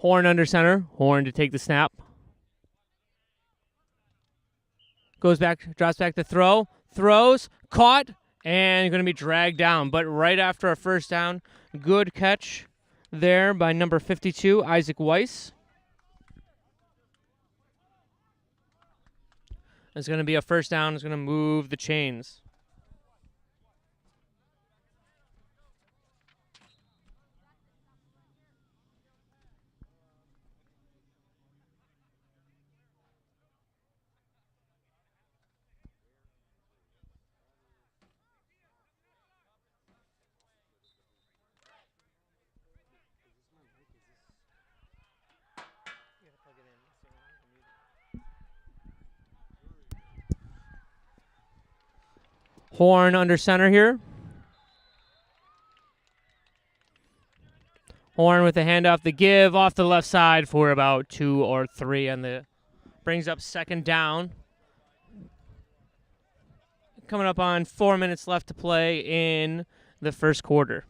Horn under center. Horn to take the snap. Goes back, drops back to throw. Throws, caught, and going to be dragged down. But right after a first down, good catch there by number 52, Isaac Weiss. It's going to be a first down. It's going to move the chains. Horn under center here. Horn with the handoff, the give off the left side for about 2 or 3, and the brings up second down. Coming up on 4 minutes left to play in the first quarter.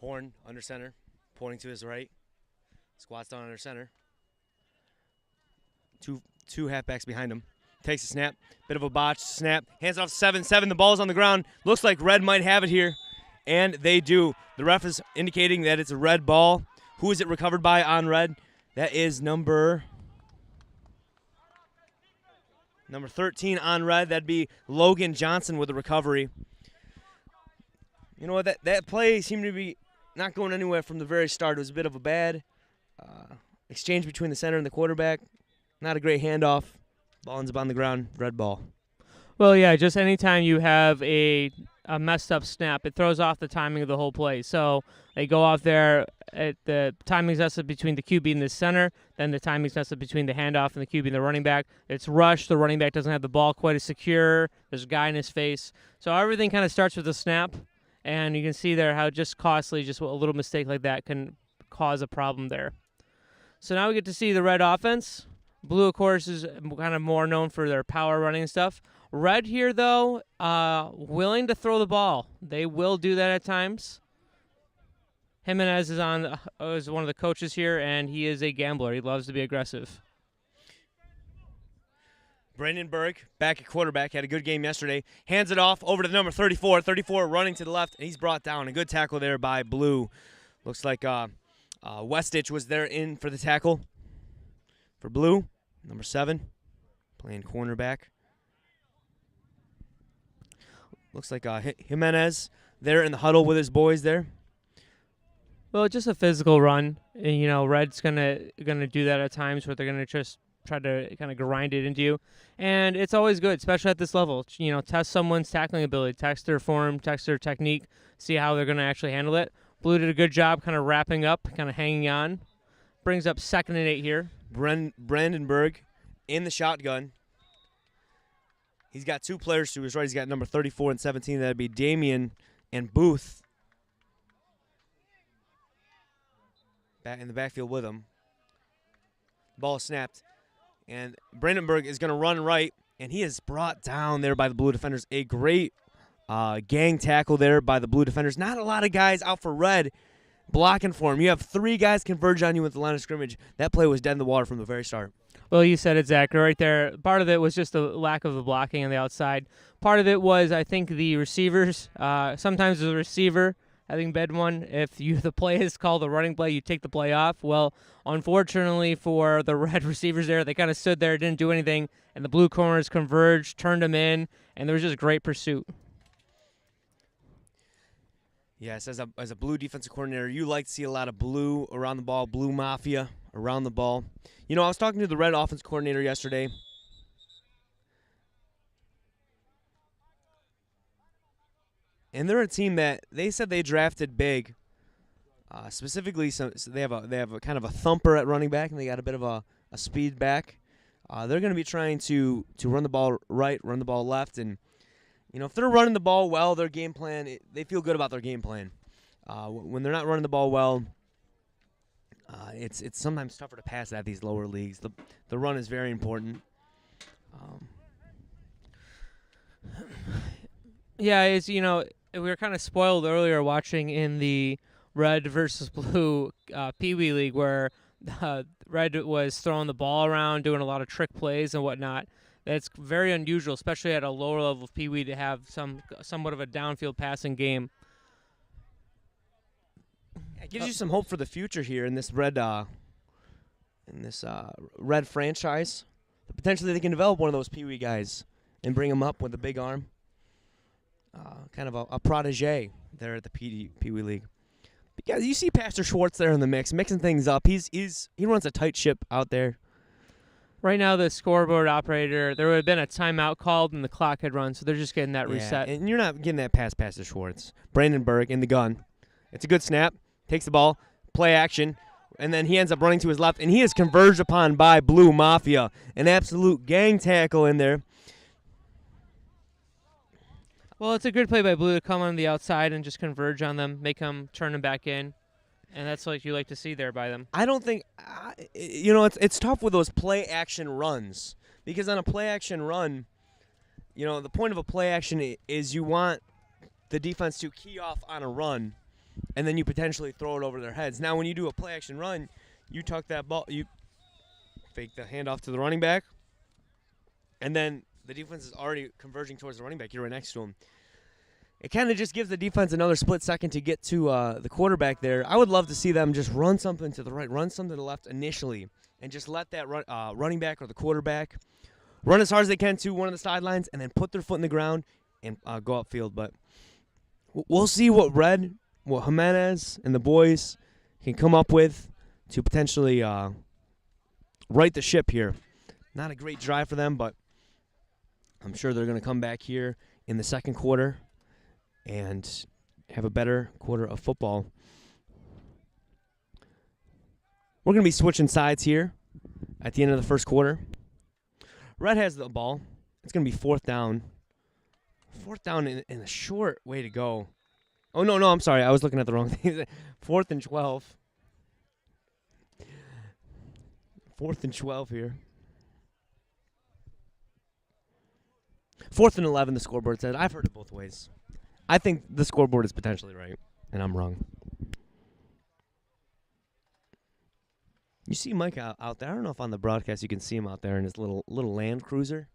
Horn under center, pointing to his right. Squats down under center. Two halfbacks behind him. Takes a snap. Bit of a botch snap. Hands off 7-7. The ball's on the ground. Looks like Red might have it here. And they do. The ref is indicating that it's a Red ball. Who is it recovered by on Red? That is number 13 on Red. That'd be Logan Johnson with the recovery. You know what? That play seemed to be not going anywhere from the very start. It was a bit of a bad exchange between the center and the quarterback. Not a great handoff. Ball ends up on the ground. Red ball. Well, yeah, just anytime you have a messed up snap, it throws off the timing of the whole play. So they go off there at the timing's messed up between the QB and the center, then the timing's messed up between the handoff and the QB and the running back. It's rushed. The running back doesn't have the ball quite as secure. There's a guy in his face. So everything kind of starts with the snap. And you can see there how just costly, just a little mistake like that can cause a problem there. So now we get to see the Red offense. Blue, of course, is kind of more known for their power running and stuff. Red here, though, willing to throw the ball. They will do that at times. Jimenez is one of the coaches here, and he is a gambler. He loves to be aggressive. Brandon Berg, back at quarterback, had a good game yesterday. Hands it off over to number 34. 34 running to the left, and he's brought down. A good tackle there by Blue. Looks like Westitch was there in for the tackle for Blue. Number 7, playing cornerback. Looks like Jimenez there in the huddle with his boys there. Well, just a physical run. And, you know, Red's gonna do that at times where they're gonna just try to kind of grind it into you. And it's always good, especially at this level. You know, test someone's tackling ability, test their form, test their technique, see how they're going to actually handle it. Blue did a good job kind of wrapping up, kind of hanging on. Brings up 2nd and 8 here. Brandenburg in the shotgun. He's got 2 players to his right. He's got number 34 and 17. That'd be Damian and Booth. Back in the backfield with him. Ball snapped. And Brandenburg is going to run right, and he is brought down there by the Blue defenders. A great gang tackle there by the Blue defenders. Not a lot of guys out for Red blocking for him. You have 3 guys converge on you at the line of scrimmage. That play was dead in the water from the very start. Well, you said it, Zach, right there. Part of it was just the lack of the blocking on the outside. Part of it was, I think, the receivers. Sometimes the receiver having bed one. If the play is called a running play, you take the play off. Well, unfortunately for the Red receivers there, they kind of stood there, didn't do anything, and the Blue corners converged, turned them in, and there was just great pursuit. Yes, as a Blue defensive coordinator, you like to see a lot of Blue around the ball, Blue Mafia around the ball. You know, I was talking to the Red offense coordinator yesterday. And they're a team that they said they drafted big. Specifically, so they have a kind of a thumper at running back, and they got a bit of a speed back. They're going to be trying to run the ball right, run the ball left, and if they're running the ball well, their game plan, they feel good about their game plan. When they're not running the ball well, it's sometimes tougher to pass at these lower leagues. The run is very important. Yeah, we were kind of spoiled earlier watching in the Red versus Blue Pee Wee League where Red was throwing the ball around, doing a lot of trick plays and whatnot. That's very unusual, especially at a lower level of Pee Wee, to have somewhat of a downfield passing game. It gives you some hope for the future here in this Red Red franchise. Potentially they can develop one of those Pee Wee guys and bring him up with a big arm. Kind of a protege there at the Pee Wee League. But yeah, you see Pastor Schwartz there in the mix, mixing things up. He runs a tight ship out there. Right now, the scoreboard operator, there would have been a timeout called and the clock had run, so they're just getting that reset. And you're not getting that past Pastor Schwartz. Brandon Berg in the gun. It's a good snap. Takes the ball, play action, and then he ends up running to his left, and he is converged upon by Blue Mafia. An absolute gang tackle in there. Well, it's a good play by Blue to come on the outside and just converge on them, make them turn them back in. And that's what you like to see there by them. I don't think, it's tough with those play action runs. Because on a play action run, the point of a play action is you want the defense to key off on a run, and then you potentially throw it over their heads. Now, when you do a play action run, you tuck that ball, you fake the handoff to the running back, and then the defense is already converging towards the running back. You're right next to him. It kind of just gives the defense another split second to get to the quarterback there. I would love to see them just run something to the right, run something to the left initially, and just let that running back or the quarterback run as hard as they can to one of the sidelines and then put their foot in the ground and go upfield. But we'll see what Jimenez and the boys can come up with to potentially right the ship here. Not a great drive for them, but I'm sure they're going to come back here in the second quarter and have a better quarter of football. We're going to be switching sides here at the end of the first quarter. Red has the ball. It's going to be fourth down. Fourth down in a short way to go. Oh, no, I'm sorry. I was looking at the wrong thing. 4th and 12. 4th and 12 here. 4th and 11, the scoreboard said. I've heard it both ways. I think the scoreboard is potentially right, and I'm wrong. You see Mike out there. I don't know if on the broadcast you can see him out there in his little Land Cruiser.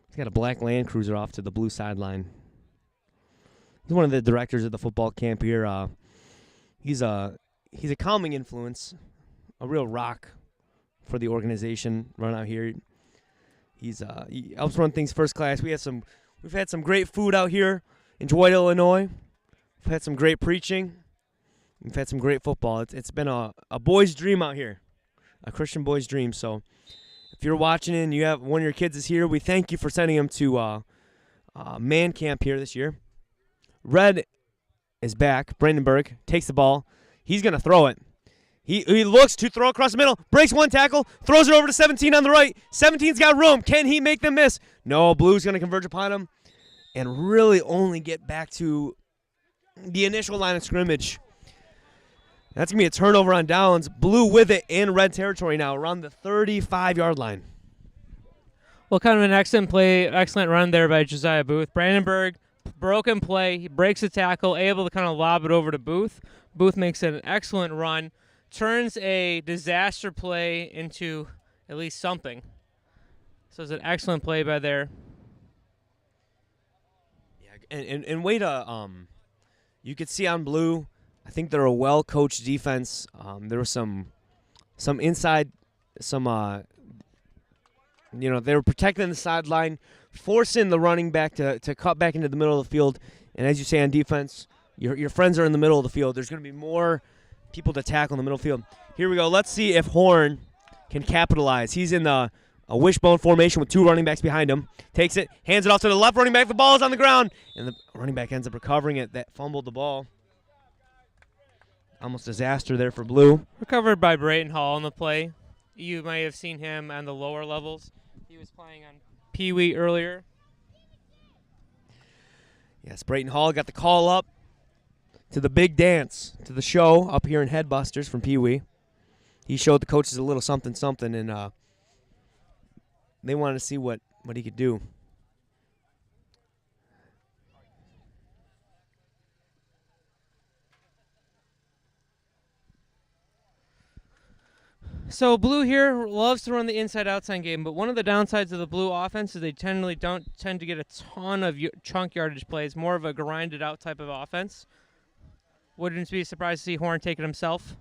He's got a black Land Cruiser off to the blue sideline. He's one of the directors of the football camp here. He's a calming influence, a real rock for the organization run out here. He helps run things first class. We've had some great food out here in Dwight, Illinois. We've had some great preaching. We've had some great football. It's been a boy's dream out here, a Christian boy's dream. So if you're watching and you have one of your kids is here, we thank you for sending them to man camp here this year. Red is back. Brandon Berg takes the ball. He's going to throw it. He looks to throw across the middle, breaks one tackle, throws it over to 17 on the right. 17's got room. Can he make them miss? No, Blue's going to converge upon him and really only get back to the initial line of scrimmage. That's going to be a turnover on downs. Blue with it in red territory now, around the 35-yard line. Well, kind of an excellent run there by Josiah Booth. Brandon Berg, broken play. He breaks the tackle, able to kind of lob it over to Booth. Booth makes an excellent run. Turns a disaster play into at least something. So it's an excellent play by there. Yeah, and way to you could see on Blue, I think they're a well-coached defense. There was some inside, they were protecting the sideline, forcing the running back to cut back into the middle of the field. And as you say on defense, your friends are in the middle of the field. There's going to be more people to tackle in the middle field. Here we go. Let's see if Horn can capitalize. He's in a wishbone formation with two running backs behind him. Takes it, hands it off to the left running back. The ball is on the ground, and the running back ends up recovering it. That fumbled the ball. Almost disaster there for Blue. Recovered by Brayton Hall on the play. You might have seen him on the lower levels. He was playing on Pee Wee earlier. Yes, Brayton Hall got the call up to the big dance, to the show up here in HeadBusters from Pee Wee. He showed the coaches a little something, and they wanted to see what he could do. So Blue here loves to run the inside-outside game, but one of the downsides of the Blue offense is they generally don't tend to get a ton of chunk yardage plays, more of a grinded-out type of offense. Wouldn't be surprised to see Horn take it himself.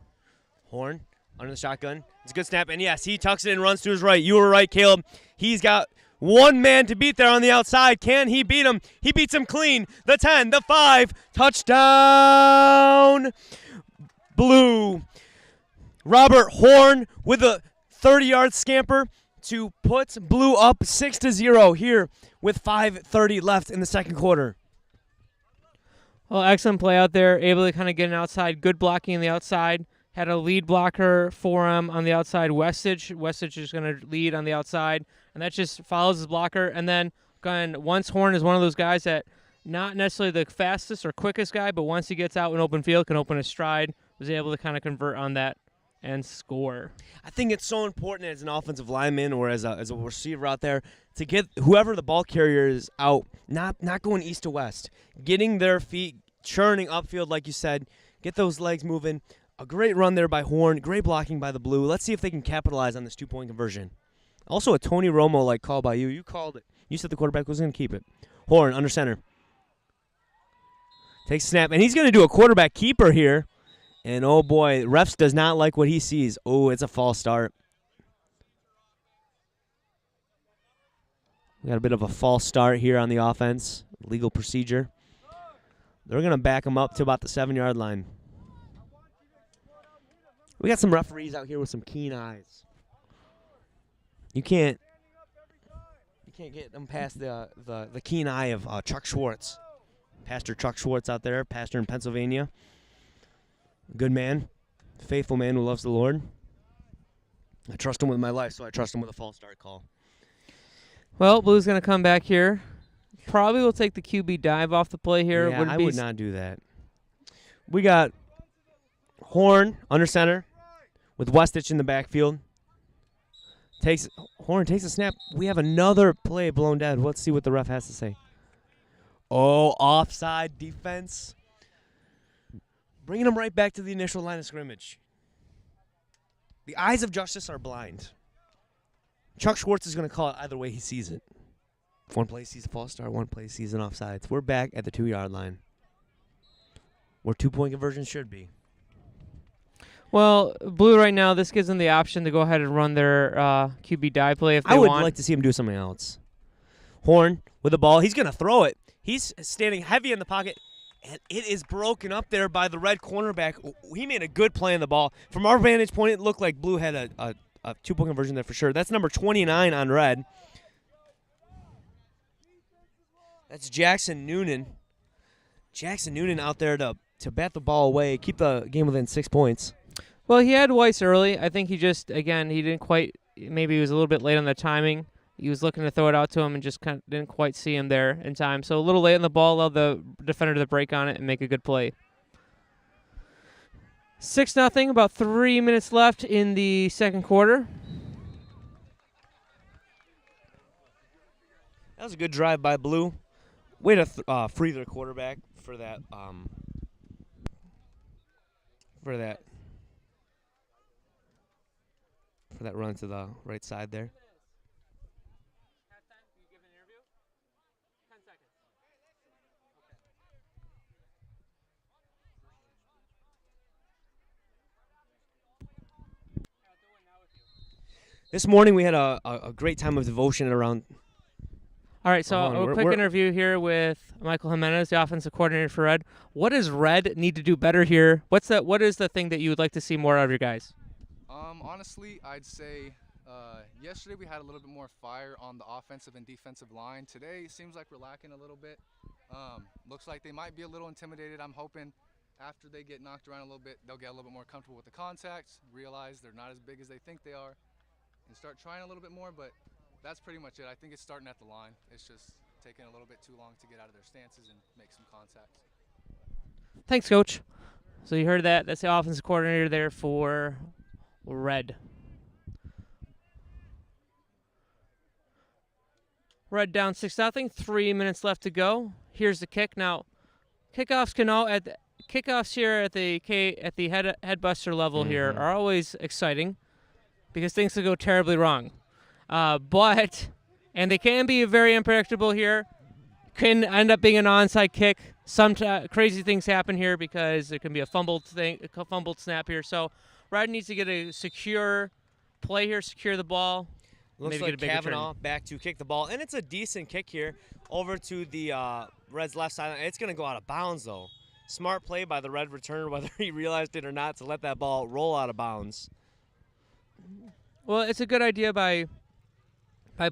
Horn under the shotgun. It's a good snap, and yes, he tucks it and runs to his right. You were right, Caleb. He's got one man to beat there on the outside. Can he beat him? He beats him clean. The 10, the 5, touchdown, Blue. Robert Horn with a 30-yard scamper to put Blue up 6-0 here with 5:30 left in the second quarter. Well, excellent play out there. Able to kind of get an outside. Good blocking on the outside. Had a lead blocker for him on the outside, Westage. Westage is going to lead on the outside, and that just follows his blocker. And then once Horn is one of those guys that not necessarily the fastest or quickest guy, but once he gets out in open field, can open his stride, was able to kind of convert on that and score. I think it's so important as an offensive lineman or as a receiver out there to get whoever the ball carrier is out, not going east to west, getting their feet churning upfield like you said, get those legs moving. A great run there by Horn, great blocking by the Blue. Let's see if they can capitalize on this 2-point conversion. Also a Tony Romo-like call by you. You called it. You said the quarterback was going to keep it. Horn under center. Takes a snap, and he's going to do a quarterback keeper here. And, oh, boy, refs does not like what he sees. Oh, it's a false start. We got a bit of a false start here on the offense. Legal procedure. They're going to back him up to about the 7-yard line. We got some referees out here with some keen eyes. You can't get them past the keen eye of Chuck Schwartz. Pastor Chuck Schwartz out there, pastor in Pennsylvania. Good man, faithful man who loves the Lord. I trust him with my life, so I trust him with a false start call. Well, Blue's going to come back here. Probably will take the QB dive off the play here. Yeah, I would not do that. We got Horn under center with Westich in the backfield. Horn takes a snap. We have another play blown dead. Let's see what the ref has to say. Oh, offside defense. Bringing him right back to the initial line of scrimmage. The eyes of justice are blind. Chuck Schwartz is going to call it either way he sees it. One play sees a false start, one play sees an offsides. We're back at the 2-yard line, where 2-point conversions should be. Well, Blue right now, this gives them the option to go ahead and run their QB dive play if they want. I would like to see him do something else. Horn with the ball. He's going to throw it. He's standing heavy in the pocket. And it is broken up there by the red cornerback. He made a good play on the ball. From our vantage point, it looked like Blue had a 2-point conversion there for sure. That's number 29 on red. That's Jackson Noonan. Jackson Noonan out there to bat the ball away, keep the game within 6 points. Well, he had Weiss early. I think he just, again, he didn't quite, maybe he was a little bit late on the timing. He was looking to throw it out to him and just kind of didn't quite see him there in time. So a little late on the ball, allowed the defender to break on it and make a good play. 6-0, about 3 minutes left in the second quarter. That was a good drive by Blue. Way to free their quarterback for that. For that run to the right side there. This morning we had a great time of devotion around. All right, so a quick interview here with Michael Jimenez, the offensive coordinator for Red. What does Red need to do better here? What is the thing that you would like to see more out of your guys? Honestly, I'd say yesterday we had a little bit more fire on the offensive and defensive line. Today it seems like we're lacking a little bit. Looks like they might be a little intimidated. I'm hoping after they get knocked around a little bit, they'll get a little bit more comfortable with the contacts, realize they're not as big as they think they are, and start trying a little bit more, but that's pretty much it. I think it's starting at the line. It's just taking a little bit too long to get out of their stances and make some contacts. Thanks, Coach. So you heard that. That's the offensive coordinator there for Red. Red down 6-0. 3 minutes left to go. Here's the kick. Now, kickoffs kickoffs here at the headbuster level here are always exciting because things can go terribly wrong. And they can be very unpredictable here. Can end up being an onside kick. Some crazy things happen here because there can be a fumbled snap here. So Red needs to get a secure play here, secure the ball. Looks maybe like get a bigger Kavanaugh turn. back to kick the ball, and it's a decent kick here over to the Reds' left side. It's going to go out of bounds, though. Smart play by the Red returner, whether he realized it or not, to let that ball roll out of bounds. Well, it's a good idea by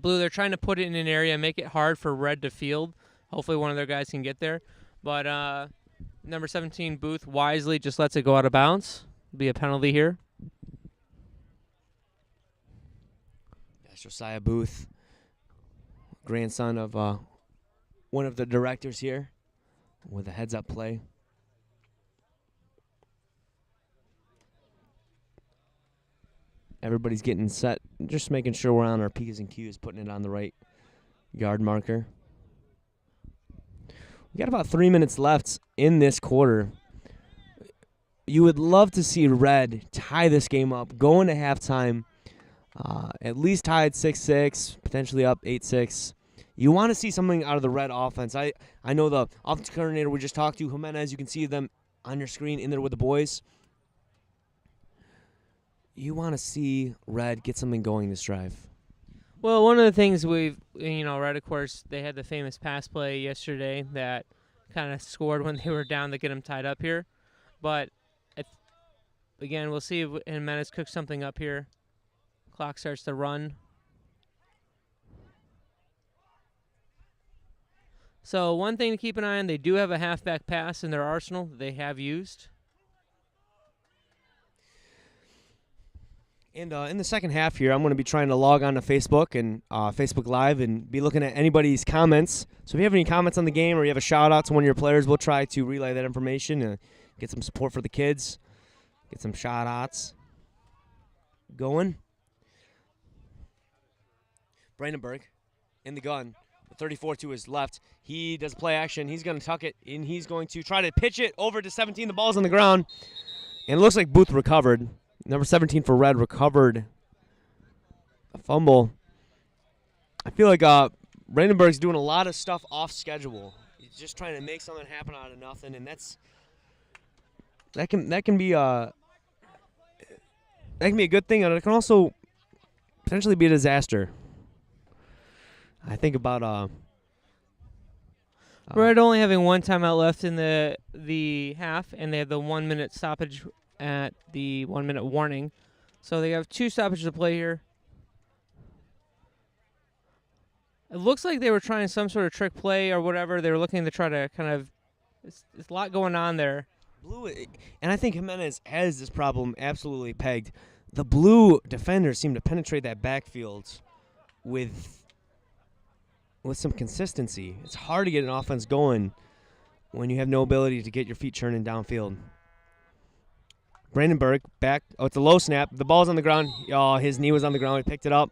Blue. They're trying to put it in an area and make it hard for Red to field. Hopefully one of their guys can get there. But number 17, Booth, wisely just lets it go out of bounds. Be a penalty here. That's Josiah Booth, grandson of one of the directors here, with a heads-up play. Everybody's getting set, just making sure we're on our P's and Q's, putting it on the right yard marker. We got about 3 minutes left in this quarter. You would love to see Red tie this game up, go into halftime, at least tied 6-6, potentially up 8-6. You want to see something out of the Red offense. I know the offensive coordinator we just talked to, Jimenez, you can see them on your screen in there with the boys. You want to see Red get something going this drive. Well, one of the things Red, of course, they had the famous pass play yesterday that kind of scored when they were down to get them tied up here. But, again, we'll see if Jimenez cooks something up here. Clock starts to run. So one thing to keep an eye on, they do have a halfback pass in their arsenal that they have used. And in the second half here, I'm going to be trying to log on to Facebook and Facebook Live and be looking at anybody's comments. So if you have any comments on the game or you have a shout-out to one of your players, we'll try to relay that information and get some support for the kids, get some shout-outs going. Brandenburg in the gun, 34 to his left. He does play action. He's going to tuck it, and he's going to try to pitch it over to 17. The ball's on the ground, and it looks like Booth recovered. Number 17 for Red recovered a fumble. I feel like Brandenburg's doing a lot of stuff off schedule. He's just trying to make something happen out of nothing, and that can be a good thing, and it can also potentially be a disaster. I think about Red only having one timeout left in the half, and they have the 1 minute stoppage at the 1 minute warning. So they have two stoppages to play here. It looks like they were trying some sort of trick play or whatever. They were looking to try to kind of there's a lot going on there. Blue, and I think Jimenez has this problem absolutely pegged. The Blue defenders seem to penetrate that backfield with some consistency. It's hard to get an offense going when you have no ability to get your feet churning downfield. Brandenburg back. Oh, it's a low snap. The ball's on the ground. Oh, his knee was on the ground. He picked it up.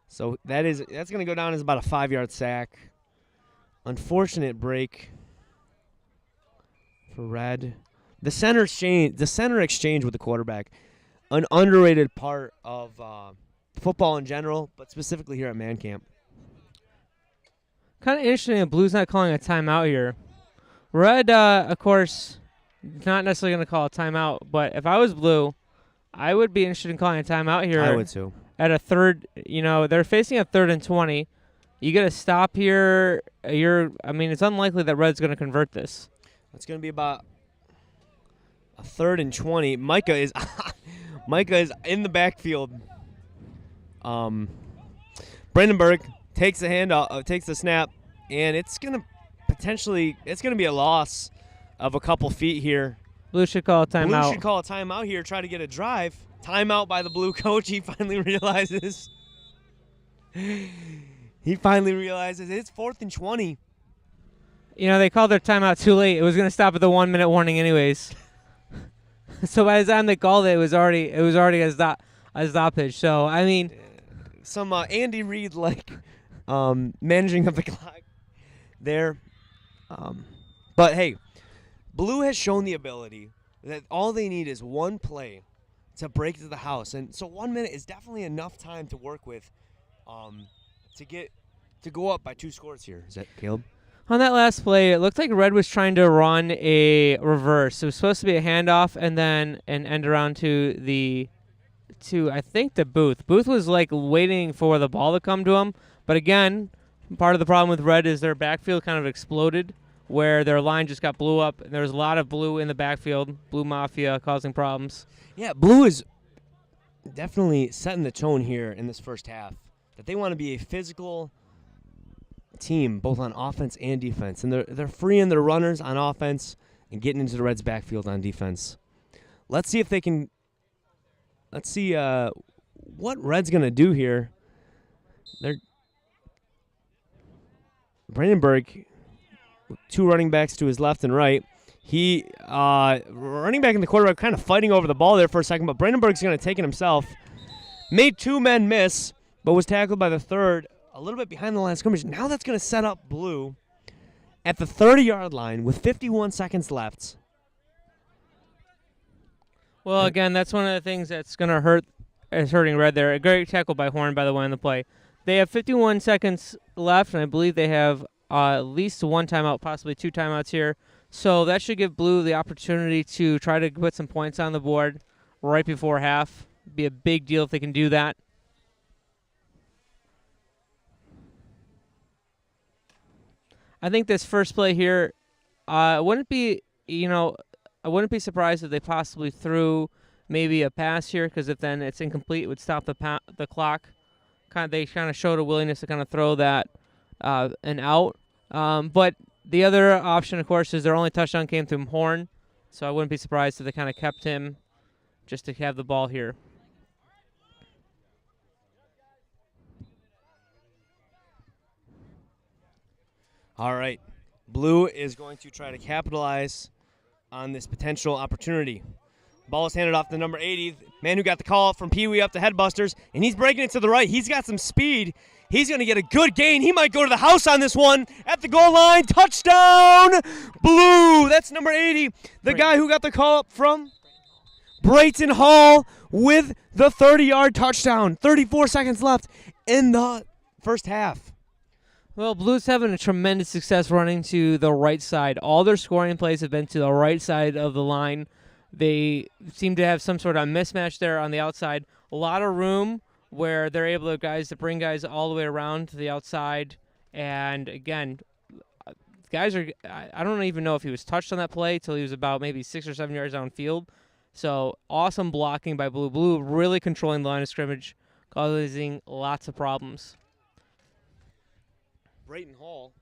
So that's going to go down as about a 5-yard sack. Unfortunate break for Red. The center exchange with the quarterback, an underrated part of football in general, but specifically here at Man Camp. Kind of interesting that Blue's not calling a timeout here. Red, of course, not necessarily going to call a timeout, but if I was Blue, I would be interested in calling a timeout here. I would too. At a third, they're facing a 3rd and 20. You get a stop here. It's unlikely that Red's going to convert this. It's going to be about a 3rd and 20. Micah is in the backfield. Brandenburg takes the snap, and it's going to be a loss of a couple feet here Blue should call a timeout. Blue should call a timeout here, try to get a drive. Timeout by the Blue coach. He finally realizes. He finally realizes it's 4th and 20. You know, they called their timeout too late. It was going to stop at the 1 minute warning anyways. So by the time they called it, it was already a stoppage. So I mean, some Andy Reid like managing of the clock there. But hey, Blue has shown the ability that all they need is one play to break into the house, and so 1 minute is definitely enough time to work with, to go up by 2 scores here. Is that Caleb? On that last play, it looked like Red was trying to run a reverse. It was supposed to be a handoff and then an end around to I think the Booth. Booth was like waiting for the ball to come to him, but again, part of the problem with Red is their backfield kind of exploded, where their line just got blew up, and there was a lot of Blue in the backfield, Blue Mafia causing problems. Yeah, Blue is definitely setting the tone here in this first half, that they want to be a physical team, both on offense and defense. And they're freeing their runners on offense and getting into the Reds' backfield on defense. Let's see if they can – let's see what Red's going to do here. Brandenburg, 2 running backs to his left and right. He running back in the quarterback kind of fighting over the ball there for a second, but Brandenburg's going to take it himself. Made 2 men miss, but was tackled by the third a little bit behind the line of scrimmage. Now that's going to set up Blue at the 30-yard line with 51 seconds left. Well, again, that's one of the things that's going to hurt. Is hurting Red there. A great tackle by Horn, by the way, on the play. They have 51 seconds left, and I believe they have at least 1 timeout, possibly 2 timeouts here. So that should give Blue the opportunity to try to put some points on the board right before half. Be a big deal if they can do that. I think this first play here, I wouldn't be surprised if they possibly threw maybe a pass here, because if then it's incomplete, it would stop the clock. They kind of showed a willingness to kind of throw that an out. But the other option, of course, is their only touchdown came through Horn, so I wouldn't be surprised if they kind of kept him just to have the ball here. All right. Blue is going to try to capitalize on this potential opportunity. Ball is handed off to number 80, man who got the call from Pee Wee up to Headbusters, and he's breaking it to the right. He's got some speed. He's going to get a good gain. He might go to the house on this one. At the goal line, touchdown, Blue. That's number 80, the guy who got the call up from Brayton Hall with the 30-yard touchdown. 34 seconds left in the first half. Well, Blue's having a tremendous success running to the right side. All their scoring plays have been to the right side of the line. They seem to have some sort of mismatch there on the outside. A lot of room where they're able to bring guys all the way around to the outside. And again, guys I don't even know if he was touched on that play till he was about maybe 6 or 7 yards downfield. So awesome blocking by Blue. Blue really controlling the line of scrimmage, causing lots of problems. Brayton Hall,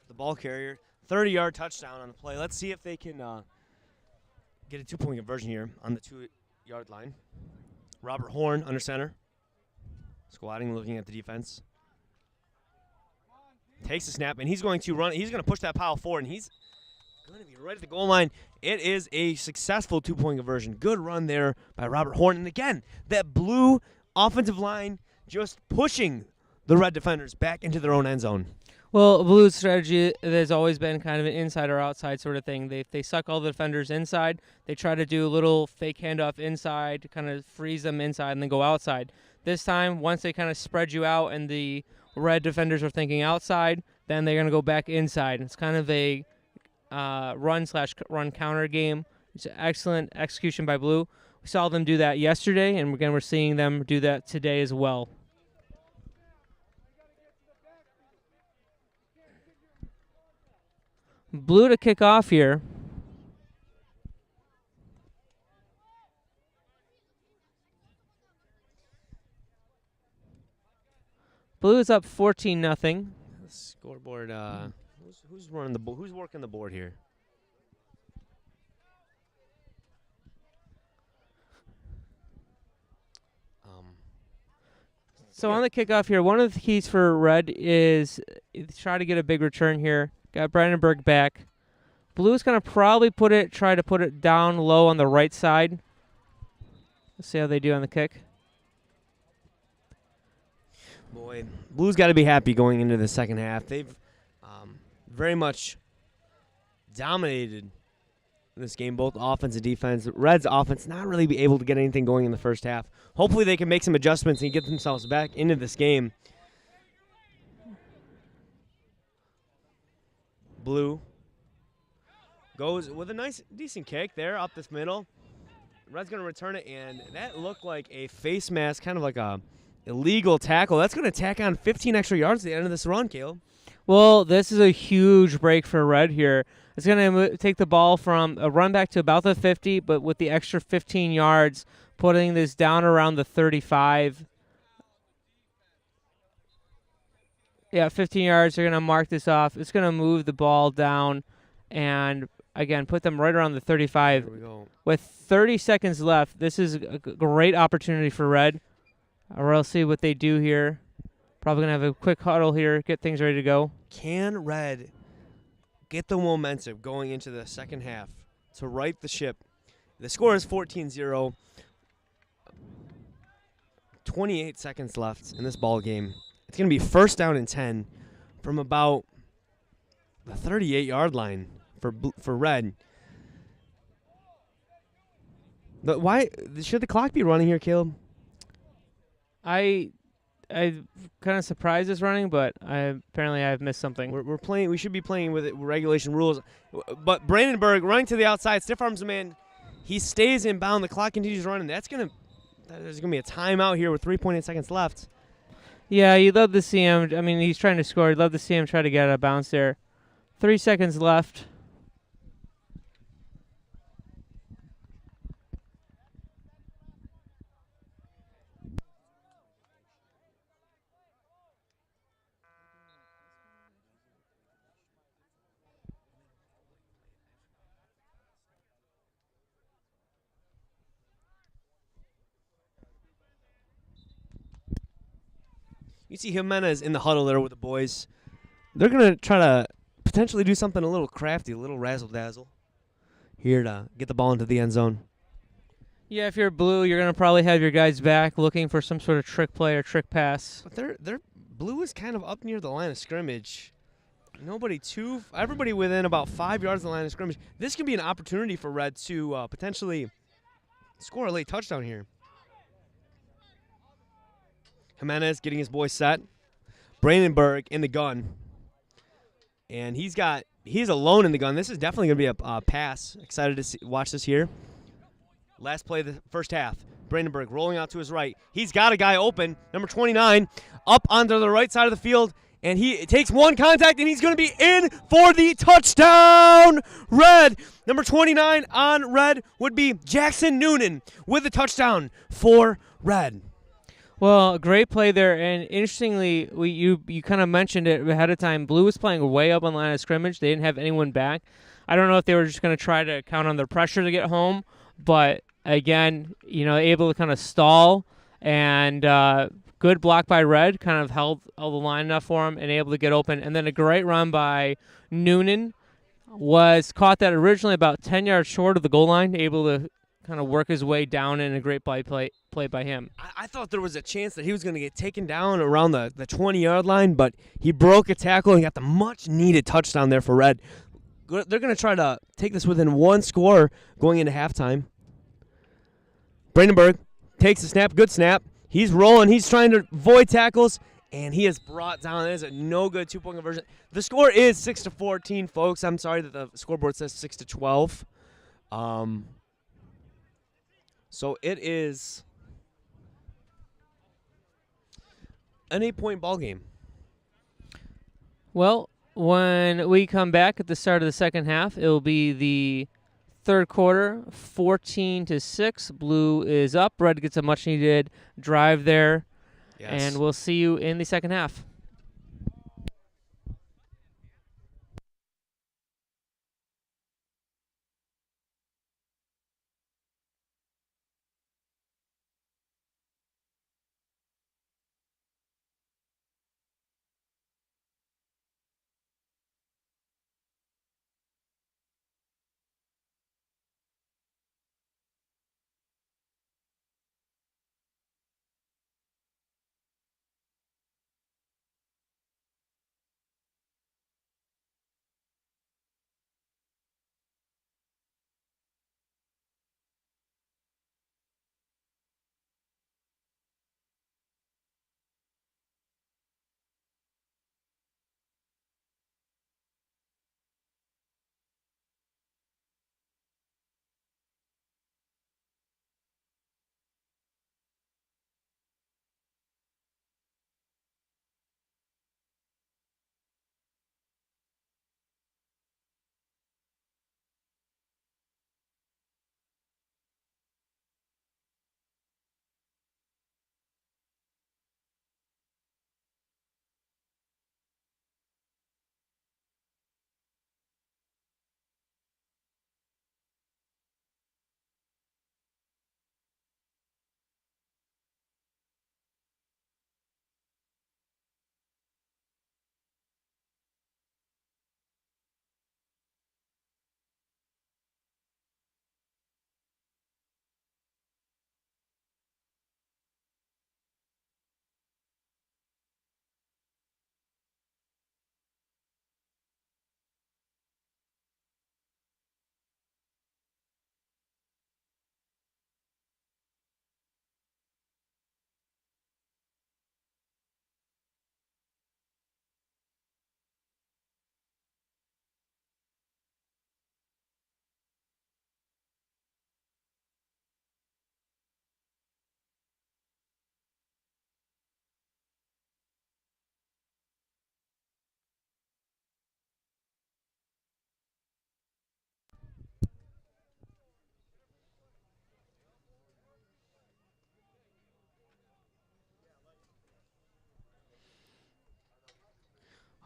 the ball carrier, 30-yard touchdown on the play. Let's see if they can get a 2-point conversion here on the 2-yard line. Robert Horn under center, squatting, looking at the defense. Takes the snap, and he's going to run. He's going to push that pile forward, and he's going to be right at the goal line. It is a successful 2-point conversion. Good run there by Robert Horn. And again, that Blue offensive line just pushing the Red defenders back into their own end zone. Well, Blue's strategy has always been kind of an inside or outside sort of thing. They suck all the defenders inside. They try to do a little fake handoff inside to kind of freeze them inside and then go outside. This time, once they kind of spread you out and the Red defenders are thinking outside, then they're going to go back inside. It's kind of a run/run counter game. It's an excellent execution by Blue. We saw them do that yesterday, and again, we're seeing them do that today as well. Blue to kick off here. Blue is up 14-0. Scoreboard. Who's running the board? Who's working the board here? So on the kickoff here, one of the keys for Red is try to get a big return here. Got Brandenburg back. Blue's going to probably try to put it down low on the right side. Let's see how they do on the kick. Boy, Blue's got to be happy going into the second half. They've very much dominated this game, both offense and defense. Red's offense not really be able to get anything going in the first half. Hopefully they can make some adjustments and get themselves back into this game. Blue goes with a nice, decent kick there up this middle. Red's going to return it, and that looked like a face mask, kind of like a illegal tackle. That's going to tack on 15 extra yards at the end of this run, Caleb. Well, this is a huge break for Red here. It's going to take the ball from a run back to about the 50, but with the extra 15 yards, putting this down around the 35. Yeah, 15 yards. They're going to mark this off. It's going to move the ball down and, again, put them right around the 35. Here we go. With 30 seconds left, this is a great opportunity for Red. We'll see what they do here. Probably going to have a quick huddle here, get things ready to go. Can Red get the momentum going into the second half to right the ship? The score is 14-0. 28 seconds left in this ball game. It's going to be first down and 10 from about the 38-yard line for Red. But why should the clock be running here, Caleb? I kind of surprised it's running, but apparently I've missed something. We're playing. We should be playing with regulation rules. But Brandenburg running to the outside, stiff arms the man. He stays inbound. The clock continues running. There's gonna be a timeout here with 3.8 seconds left. Yeah, you'd love to see him. I mean, he's trying to score. You'd love to see him try to get out of bounds there. 3 seconds left. You see Jimenez in the huddle there with the boys. They're going to try to potentially do something a little crafty, a little razzle-dazzle here to get the ball into the end zone. Yeah, if you're Blue, you're going to probably have your guys back looking for some sort of trick play or trick pass. But their Blue is kind of up near the line of scrimmage. Everybody within about 5 yards of the line of scrimmage. This could be an opportunity for Red to potentially score a late touchdown here. Jimenez getting his boy set. Brandenburg in the gun. And he's alone in the gun. This is definitely going to be a pass. Excited to watch this here. Last play of the first half. Brandenburg rolling out to his right. He's got a guy open, number 29, up onto the right side of the field. And he takes one contact, and he's going to be in for the touchdown. Red, number 29 on Red would be Jackson Noonan with the touchdown for Red. Well, great play there, and interestingly, you kind of mentioned it ahead of time. Blue was playing way up on the line of scrimmage. They didn't have anyone back. I don't know if they were just going to try to count on their pressure to get home, but again, able to kind of stall, and good block by Red, kind of held the line enough for him and able to get open. And then a great run by Noonan was caught that originally about 10 yards short of the goal line, able to kind of work his way down in a great play by him. I thought there was a chance that he was going to get taken down around the 20-yard line, but he broke a tackle and got the much-needed touchdown there for Red. They're going to try to take this within one score going into halftime. Brandenburg takes a snap, good snap. He's rolling. He's trying to avoid tackles, and he is brought down. That is a no-good two-point conversion. The score is 6-14, folks. I'm sorry that the scoreboard says 6-12. So it is an 8-point ball game. Well, when we come back at the start of the second half, it will be the third quarter, 14-6. Blue is up. Red gets a much-needed drive there. Yes. And we'll see you in the second half.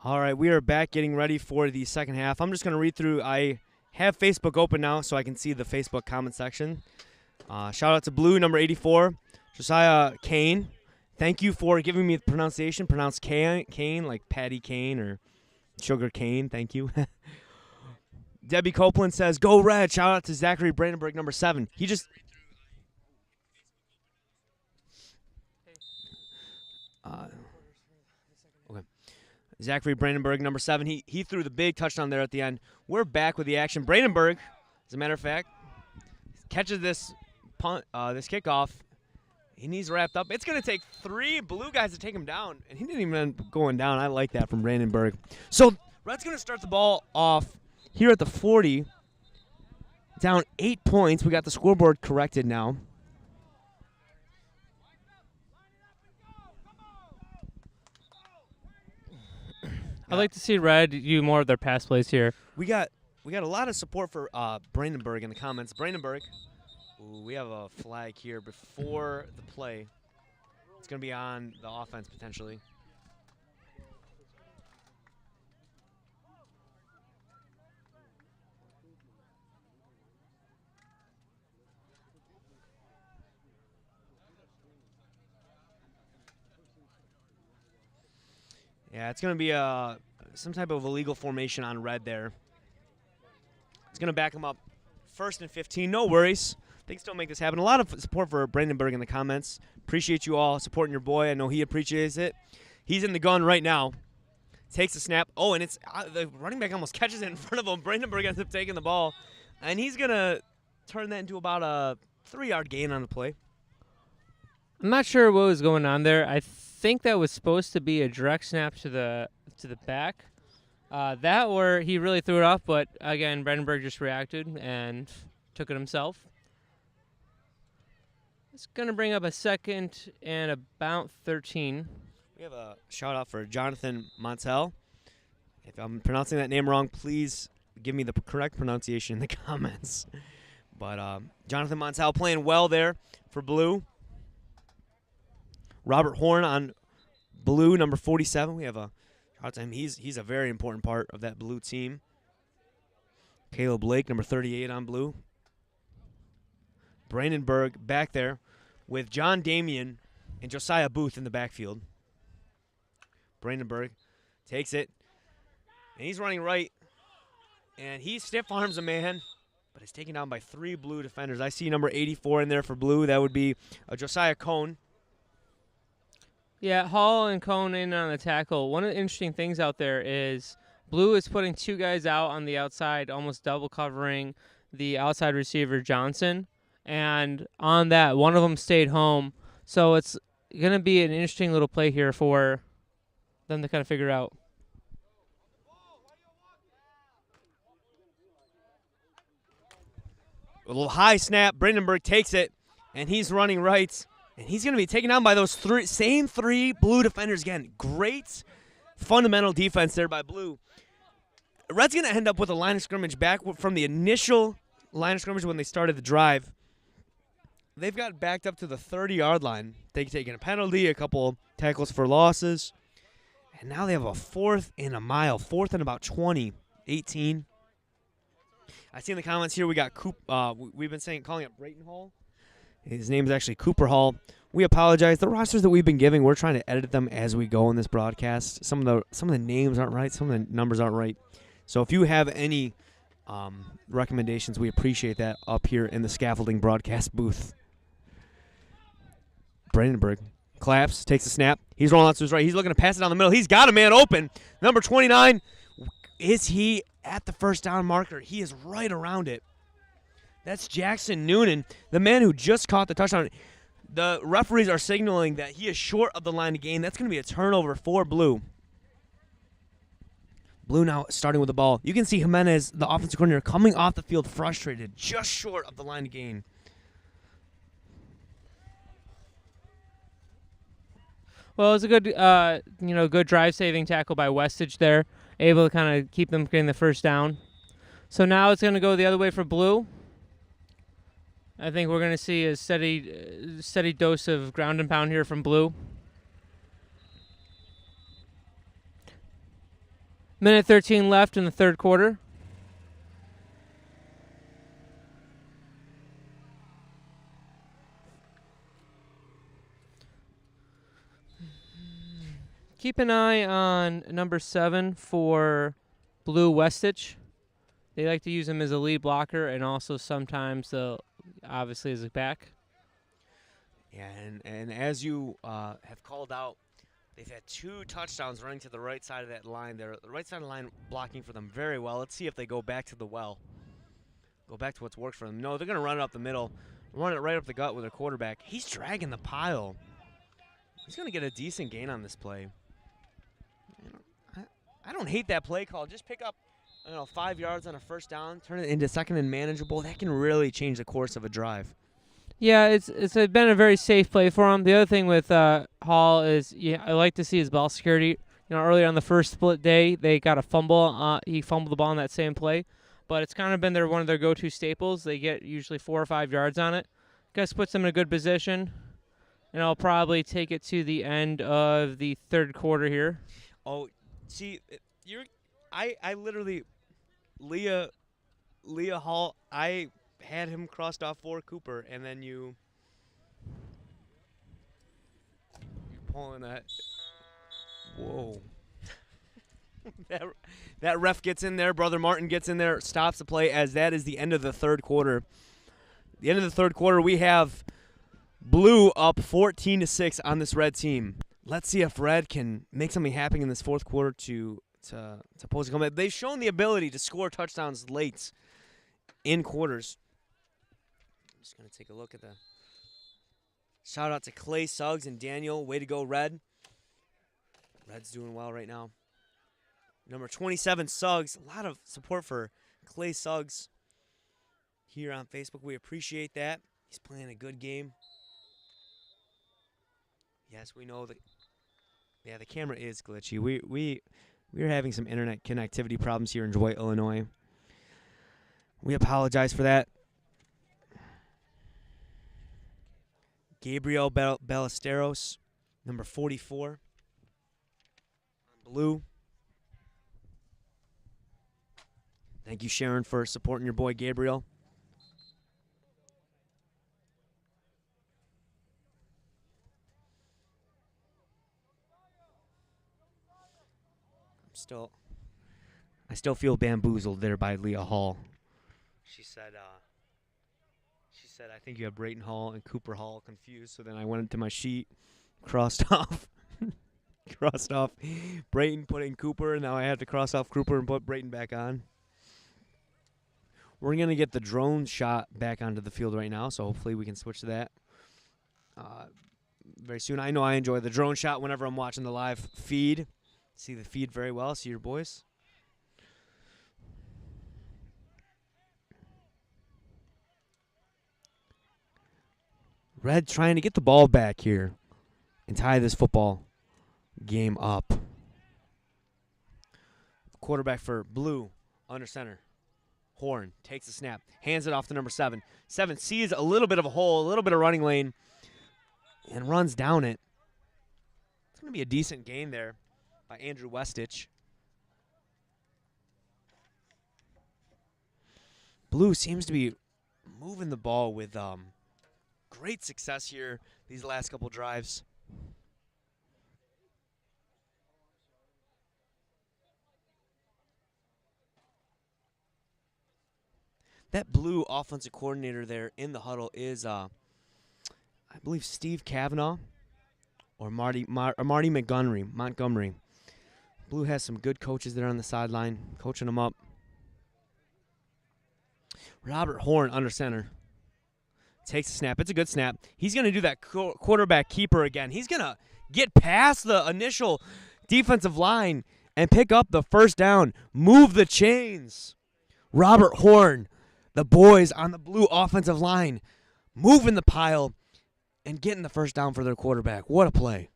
All right, we are back getting ready for the second half. I'm just going to read through. I have Facebook open now so I can see the Facebook comment section. Shout out to Blue, number 84, Josiah Kane. Thank you for giving me the pronunciation. Pronounce Kane like Patty Kane or Sugar Cane. Thank you. Debbie Copeland says, "Go Red." Shout out to Zachary Brandenburg, number 7. He just... okay. Zachary Brandenburg, number 7. He threw the big touchdown there at the end. We're back with the action. Brandenburg, as a matter of fact, catches this punt, this kickoff. And he's wrapped up. It's going to take 3 Blue guys to take him down. And he didn't even end up going down. I like that from Brandenburg. So Red's going to start the ball off here at the 40. Down 8 points. We got the scoreboard corrected now. I'd like to see Red do more of their pass plays here. We got a lot of support for Brandenburg in the comments. Brandenburg, ooh, we have a flag here before the play. It's going to be on the offense potentially. Yeah, it's going to be some type of illegal formation on Red there. It's going to back him up 1st and 15. No worries. They can still make this happen. A lot of support for Brandenburg in the comments. Appreciate you all supporting your boy. I know he appreciates it. He's in the gun right now. Takes the snap. Oh, and it's the running back almost catches it in front of him. Brandenburg ends up taking the ball. And he's going to turn that into about a 3-yard gain on the play. I'm not sure what was going on there. I think that was supposed to be a direct snap to the back. That where he really threw it off, but again, Brandenburg just reacted and took it himself. It's going to bring up a 2nd and about 13. We have a shout out for Jonathan Montel. If I'm pronouncing that name wrong, please give me the correct pronunciation in the comments. But Jonathan Montel playing well there for Blue. Robert Horn on Blue, number 47. We have a shout out to him. He's a very important part of that Blue team. Caleb Blake, number 38 on Blue. Brandenburg back there with John Damian and Josiah Booth in the backfield. Brandenburg takes it, and he's running right, and he stiff arms a man, but is taken down by 3 Blue defenders. I see number 84 in there for Blue. That would be Josiah Cohn. Yeah, Hall and Cone in on the tackle. One of the interesting things out there is Blue is putting 2 guys out on the outside, almost double covering the outside receiver Johnson. And on that, one of them stayed home. So it's going to be an interesting little play here for them to kind of figure out. A little high snap. Brandenburg takes it, and he's running right. And he's going to be taken down by those same 3 Blue defenders again. Great fundamental defense there by Blue. Red's going to end up with a line of scrimmage back from the initial line of scrimmage when they started the drive. They've got backed up to the 30-yard line. They've taken a penalty, a couple tackles for losses. And now they have a 4th and a mile, 4th and about 20, 18. I see in the comments here we got we've been calling it Brayton Hall. His name is actually Cooper Hall. We apologize. The rosters that we've been giving, we're trying to edit them as we go in this broadcast. Some of the names aren't right. Some of the numbers aren't right. So if you have any recommendations, we appreciate that up here in the scaffolding broadcast booth. Brandenburg claps, takes a snap. He's rolling out to his right. He's looking to pass it down the middle. He's got a man open. Number 29, is he at the first down marker? He is right around it. That's Jackson Noonan, the man who just caught the touchdown. The referees are signaling that he is short of the line of gain. That's going to be a turnover for Blue. Blue now starting with the ball. You can see Jimenez, the offensive coordinator, coming off the field frustrated, just short of the line of gain. Well, it was a good, good drive-saving tackle by Westage there, able to kind of keep them getting the first down. So now it's going to go the other way for Blue. I think we're going to see a steady dose of ground and pound here from Blue. Minute 13 left in the third quarter. Keep an eye on number 7 for Blue Westich. They like to use him as a lead blocker and also sometimes, obviously, as a back. Yeah, and as you have called out, they've had 2 touchdowns running to the right side of that line. They're the right side of the line blocking for them very well. Let's see if they go back to the well. Go back to what's worked for them. No, they're going to run it up the middle. Run it right up the gut with their quarterback. He's dragging the pile. He's going to get a decent gain on this play. I don't hate that play call. Just pick up 5 yards on a first down, turn it into second and manageable. That can really change the course of a drive. Yeah, it's been a very safe play for him. The other thing with Hall is, I like to see his ball security. Earlier on the first split day, they got a fumble. He fumbled the ball on that same play, but it's kind of been one of their go-to staples. They get usually 4 or 5 yards on it. Guess puts them in a good position, and I'll probably take it to the end of the third quarter here. Oh, see, I literally, Leah Hall, I had him crossed off for Cooper, and then you're pulling that. Whoa. that ref gets in there. Brother Martin gets in there, stops the play, as that is the end of the third quarter. The end of the third quarter, we have Blue up 14-6 on this Red team. Let's see if Red can make something happen in this fourth quarter to pose a comeback. They've shown the ability to score touchdowns late in quarters. I'm just going to take a look at the shout out to Clay Suggs and Daniel. Way to go, Red. Red's doing well right now. Number 27, Suggs. A lot of support for Clay Suggs here on Facebook. We appreciate that. He's playing a good game. Yes, we know that. Yeah, the camera is glitchy. We're having some internet connectivity problems here in Dwight, Illinois. We apologize for that. Gabriel Ballesteros, number 44, on Blue. Thank you, Sharon, for supporting your boy Gabriel. I still feel bamboozled there by Leah Hall. She said, I think you have Brayton Hall and Cooper Hall confused. So then I went into my sheet, crossed off Brayton, put in Cooper, and now I have to cross off Cooper and put Brayton back on. We're going to get the drone shot back onto the field right now, so hopefully we can switch to that very soon. I know I enjoy the drone shot whenever I'm watching the live feed. See the feed very well. See your boys. Red trying to get the ball back here and tie this football game up. Quarterback for Blue, under center. Horn takes the snap, hands it off to number 7. 7 sees a little bit of a hole, a little bit of running lane, and runs down it. It's going to be a decent gain there by Andrew Westich. Blue seems to be moving the ball with great success here these last couple drives. That Blue offensive coordinator there in the huddle is, I believe, Steve Kavanaugh or Marty Montgomery. Blue has some good coaches there on the sideline, coaching them up. Robert Horn under center. Takes a snap. It's a good snap. He's going to do that quarterback keeper again. He's going to get past the initial defensive line and pick up the first down. Move the chains. Robert Horn, the boys on the Blue offensive line, moving the pile and getting the first down for their quarterback. What a play.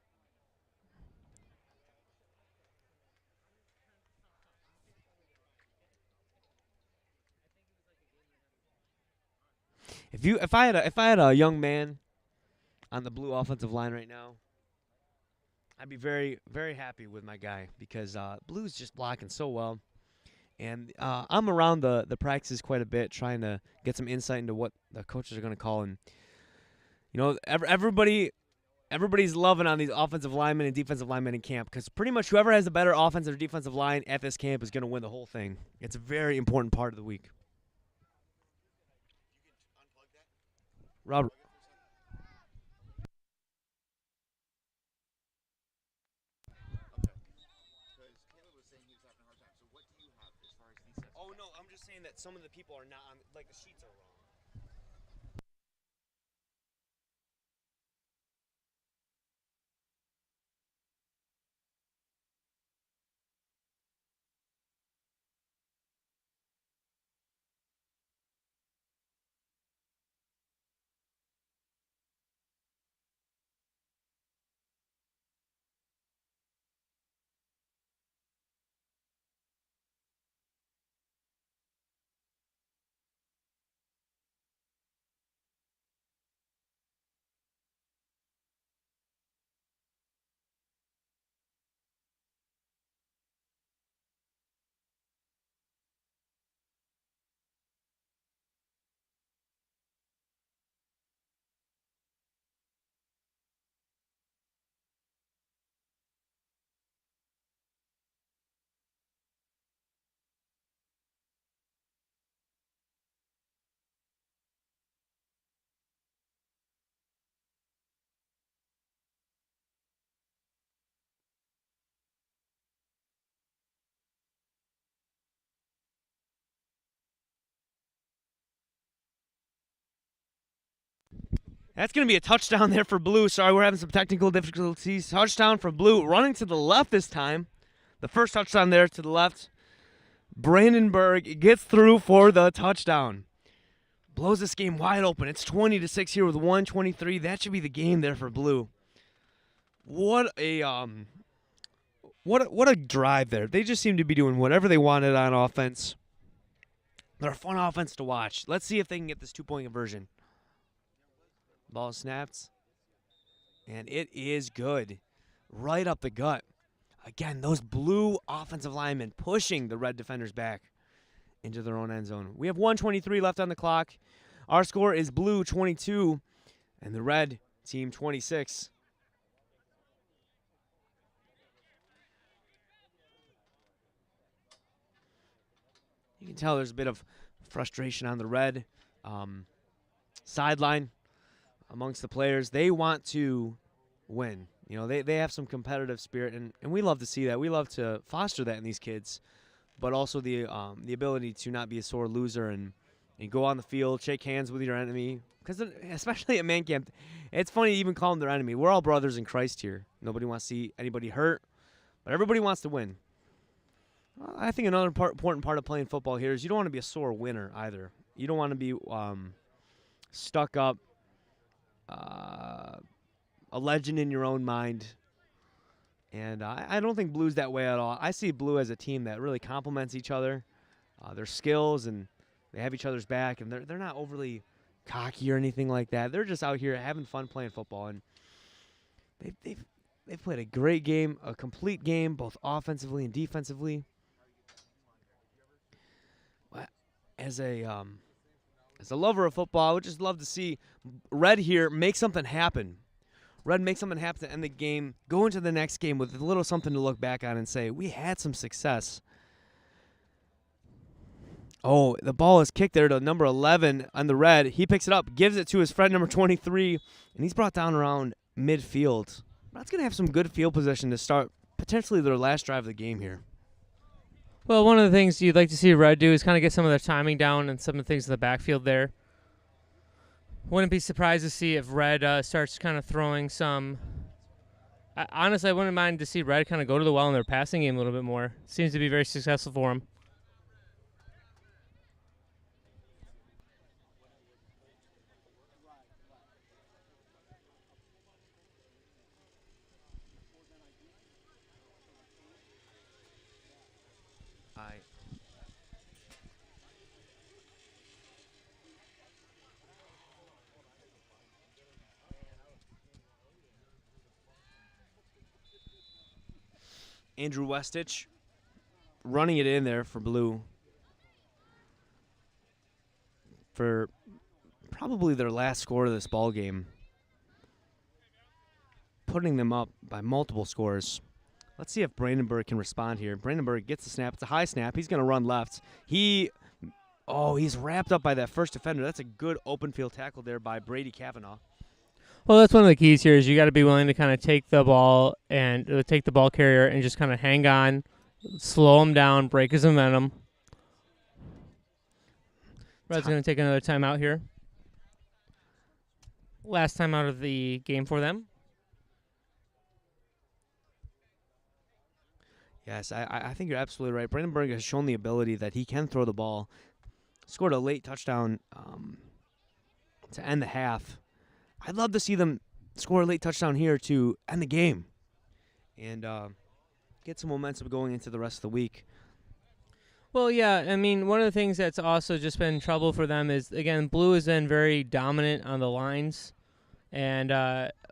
If I had a young man on the Blue offensive line right now, I'd be very, very happy with my guy because Blue's just blocking so well. And I'm around the practices quite a bit, trying to get some insight into what the coaches are going to call. And everybody's loving on these offensive linemen and defensive linemen in camp because pretty much whoever has a better offensive or defensive line at this camp is going to win the whole thing. It's a very important part of the week. Robert. Oh no, I'm just saying that some of the people are not on, like the sheets are wrong. That's going to be a touchdown there for Blue. Sorry, we're having some technical difficulties. Touchdown for Blue. Running to the left this time. The first touchdown there to the left. Brandenburg gets through for the touchdown. Blows this game wide open. It's 20-6 here with 1:23. That should be the game there for Blue. What a drive there. They just seem to be doing whatever they wanted on offense. They're a fun offense to watch. Let's see if they can get this 2-point conversion. Ball snapped. And it is good. Right up the gut. Again, those Blue offensive linemen pushing the red defenders back into their own end zone. We have 1:23 left on the clock. Our score is Blue 22 and the red team 26. You can tell there's a bit of frustration on the red sideline amongst the players. They want to win. You know, they have some competitive spirit, and we love to see that. We love to foster that in these kids, but also the ability to not be a sore loser and go on the field, shake hands with your enemy. Because especially at man camp, it's funny to even call them their enemy. We're all brothers in Christ here. Nobody wants to see anybody hurt, but everybody wants to win. I think another important part of playing football here is you don't want to be a sore winner either. You don't want to be stuck up, a legend in your own mind. And I don't think Blue's that way at all. I see Blue as a team that really complements each other, their skills, and they have each other's back. And they're not overly cocky or anything like that. They're just out here having fun playing football. And they've played a great game, a complete game, both offensively and defensively. As a lover of football, I would just love to see Red here make something happen. Red make something happen to end the game, go into the next game with a little something to look back on and say, we had some success. Oh, the ball is kicked there to number 11 on the Red. He picks it up, gives it to his friend number 23, and he's brought down around midfield. Red's going to have some good field position to start potentially their last drive of the game here. Well, one of the things you'd like to see Red do is kind of get some of their timing down and some of the things in the backfield there. Wouldn't be surprised to see if Red starts kind of throwing some. Honestly, I wouldn't mind to see Red kind of go to the well in their passing game a little bit more. Seems to be very successful for them. Andrew Westich running it in there for Blue for probably their last score of this ball game, putting them up by multiple scores. Let's see if Brandenburg can respond here. Brandenburg gets the snap. It's a high snap. He's going to run left. He's wrapped up by that first defender. That's a good open field tackle there by Brady Kavanaugh. Well, that's one of the keys here is you got to be willing to kind of take the ball and take the ball carrier and just kind of hang on, slow him down, break his momentum. Red's going to take another timeout here. Last time out of the game for them. Yes, I think you're absolutely right. Brandenburg has shown the ability that he can throw the ball. Scored a late touchdown to end the half. I'd love to see them score a late touchdown here to end the game and get some momentum going into the rest of the week. Well, yeah, I mean, one of the things that's also just been trouble for them is, again, Blue has been very dominant on the lines, and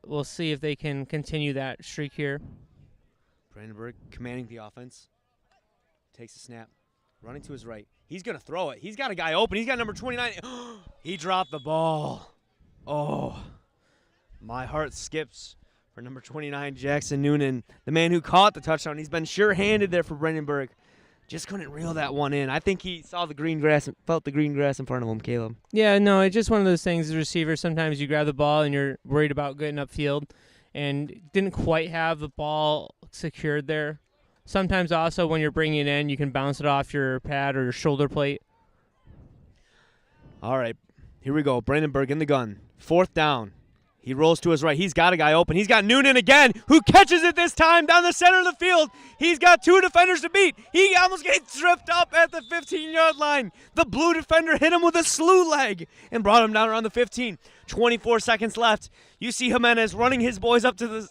we'll see if they can continue that streak here. Brandenburg commanding the offense. Takes a snap. Running to his right. He's going to throw it. He's got a guy open. He's got number 29. He dropped the ball. Oh, my heart skips for number 29, Jackson Noonan, the man who caught the touchdown. He's been sure-handed there for Brandenburg. Just couldn't reel that one in. I think he saw the green grass and felt the green grass in front of him, Caleb. Yeah, no, it's just one of those things as a receiver. Sometimes you grab the ball and you're worried about getting upfield and didn't quite have the ball secured there. Sometimes also when you're bringing it in, you can bounce it off your pad or your shoulder plate. All right, here we go. Brandenburg in the gun. 4th down. He rolls to his right. He's got a guy open. He's got Noonan again, who catches it this time down the center of the field. He's got 2 defenders to beat. He almost gets tripped up at the 15-yard line. The Blue defender hit him with a slew leg and brought him down around the 15. 24 seconds left. You see Jimenez running his boys up to the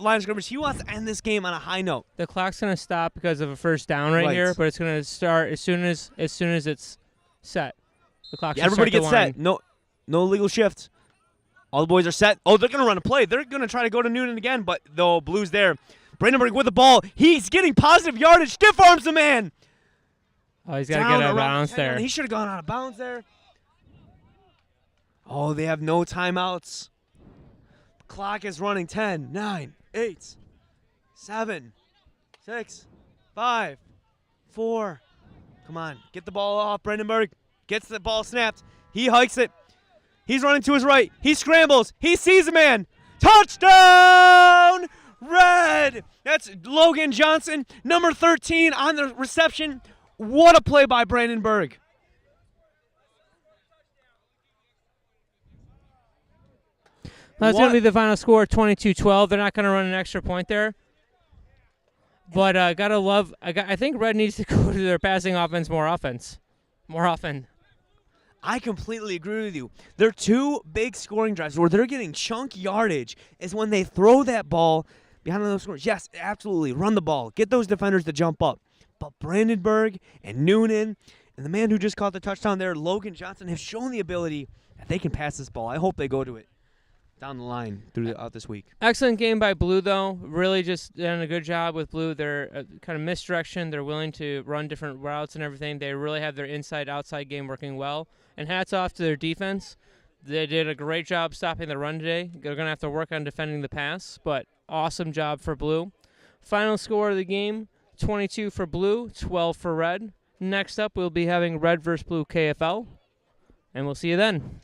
line of scrimmage. He wants to end this game on a high note. The clock's going to stop because of a first down right here, but it's going to start as soon as it's set. The clock. Everybody gets set. No illegal shift. All the boys are set. Oh, they're going to run a play. They're going to try to go to Noonan again, but the Blue's there. Brandenburg with the ball. He's getting positive yardage. Stiff arms the man. Oh, he's got to get out of bounds there. He should have gone out of bounds there. Oh, they have no timeouts. Clock is running. 10, 9, 8, 7, 6, 5, 4. Come on. Get the ball off. Brandenburg gets the ball snapped. He hikes it. He's running to his right. He scrambles. He sees a man. Touchdown, Red! That's Logan Johnson, number 13 on the reception. What a play by Brandenburg. That's going to be the final score, 22-12. They're not going to run an extra point there. But gotta love. I think Red needs to go to their passing offense more often. I completely agree with you. Their 2 big scoring drives where they're getting chunk yardage is when they throw that ball behind those scores. Yes, absolutely. Run the ball. Get those defenders to jump up. But Brandenburg and Noonan and the man who just caught the touchdown there, Logan Johnson, have shown the ability that they can pass this ball. I hope they go to it down the line throughout this week. Excellent game by Blue, though. Really just done a good job with Blue. They're kind of misdirection. They're willing to run different routes and everything. They really have their inside-outside game working well. And hats off to their defense. They did a great job stopping the run today. They're going to have to work on defending the pass, but awesome job for Blue. Final score of the game, 22 for Blue, 12 for Red. Next up, we'll be having Red versus Blue KFL, and we'll see you then.